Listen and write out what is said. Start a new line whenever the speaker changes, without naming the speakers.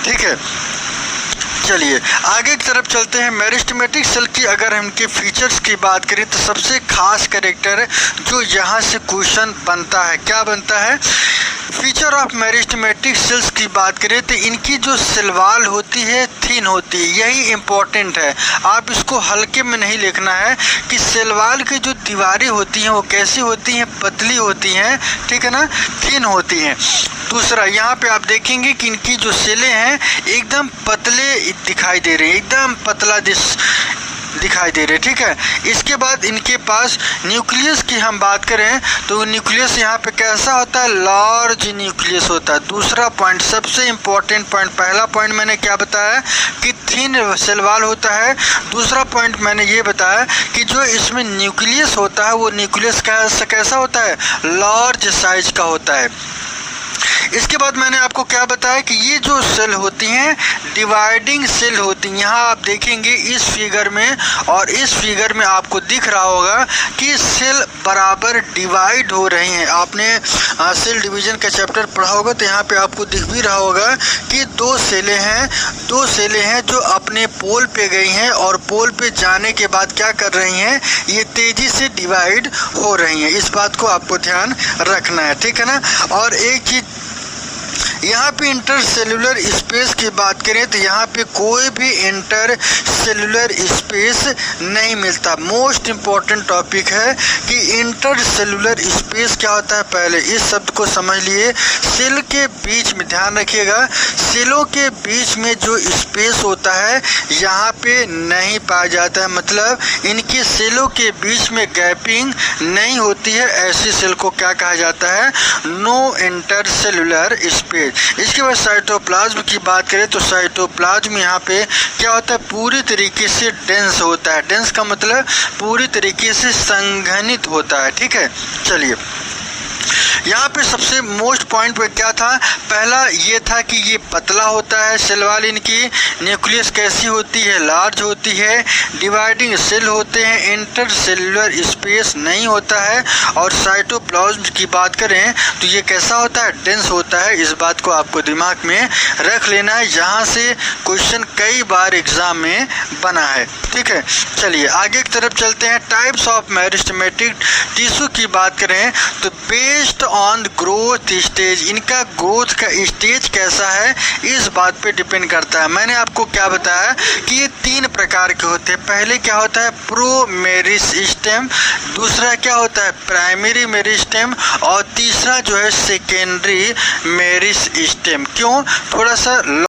ठीक है। चलिए आगे की तरफ चलते हैं। मेरिस्टेमेटिक सेल की अगर हम इनके फीचर्स की बात करें तो सबसे खास कैरेक्टर जो यहाँ से क्वेश्चन बनता है, क्या बनता है? फीचर ऑफ मेरिस्टेमेटिक सेल्स की बात करें तो इनकी जो सेल वॉल होती है थिन होती है, यही इम्पोर्टेंट है। आप इसको हल्के में नहीं लिखना है कि सेल वॉल की जो दीवारें होती हैं वो कैसी होती हैं, पतली होती हैं, ठीक है ना, थिन होती हैं। दूसरा यहाँ पे आप देखेंगे कि इनकी जो सेलें हैं एकदम पतले दिखाई दे रहे हैं, एकदम पतला दिखाई दे रहे, ठीक है। इसके बाद इनके पास न्यूक्लियस की हम बात करें तो न्यूक्लियस यहाँ पे कैसा होता है? लार्ज न्यूक्लियस होता है। दूसरा पॉइंट, सबसे इम्पोर्टेंट पॉइंट, पहला पॉइंट मैंने क्या बताया कि थिन सेल वॉल होता है। दूसरा पॉइंट मैंने ये बताया कि जो इसमें न्यूक्लियस होता है वो न्यूक्लियस कैसा होता है? लार्ज साइज का होता है। इसके बाद मैंने आपको क्या बताया कि ये जो सेल होती हैं डिवाइडिंग सेल होती हैं। यहाँ आप देखेंगे इस फिगर में और इस फिगर में आपको दिख रहा होगा कि सेल बराबर डिवाइड हो रही हैं। आपने सेल डिवीजन का चैप्टर पढ़ा होगा तो यहाँ पे आपको दिख भी रहा होगा कि दो सेलें हैं जो अपने पोल पे गई हैं और पोल पे जाने के बाद क्या कर रही हैं? ये तेजी से डिवाइड हो रही हैं। इस बात को आपको ध्यान रखना है, ठीक है ना। और एक चीज यहाँ पे इंटर सेलुलर स्पेस की बात करें तो यहाँ पे कोई भी इंटर सेलुलर स्पेस नहीं मिलता। मोस्ट इम्पॉर्टेंट टॉपिक है कि इंटर सेलुलर स्पेस क्या होता है, पहले इस शब्द को समझ लिए। सेल के बीच में ध्यान रखिएगा, सेलों के बीच में जो स्पेस होता है यहाँ पे नहीं पाया जाता है, मतलब इनकी सेलों के बीच में गैपिंग नहीं होती है। ऐसी सेल को क्या कहा जाता है? No intercellular space. इसके बाद साइटोप्लाज्म की बात करें तो साइटोप्लाज्म यहाँ पे क्या होता है? पूरी तरीके से डेंस होता है। डेंस का मतलब पूरी तरीके से संघनित होता है, ठीक है। चलिए यहाँ पे सबसे मोस्ट पॉइंट पे क्या था? पहला ये था कि ये पतला होता है सेल वॉल, इनकी न्यूक्लियस कैसी होती है? लार्ज होती है। डिवाइडिंग सेल होते हैं, इंटर सेलुलर स्पेस नहीं होता है। और साइटोप्लाज्म की बात करें तो ये कैसा होता है? डेंस होता है। इस बात को आपको दिमाग में रख लेना है, यहाँ से क्वेश्चन कई बार एग्जाम में बना है, ठीक है। चलिए आगे की तरफ चलते हैं। टाइप्स ऑफ मेरिस्टेमेटिक टिश्यू की बात करें तो बेस्ड ऑन ग्रोथ स्टेज, इनका ग्रोथ का स्टेज कैसा है इस बात पे डिपेंड करता है। मैंने आपको क्या बताया कि ये 3 प्रकार के होते हैं। पहले क्या होता है? प्रो मेरिस्टेम, दूसरा क्या होता है? प्राइमरी मेरिस्टेम, और तीसरा जो है सेकेंडरी मेरिस्टेम। क्यों? थोड़ा सा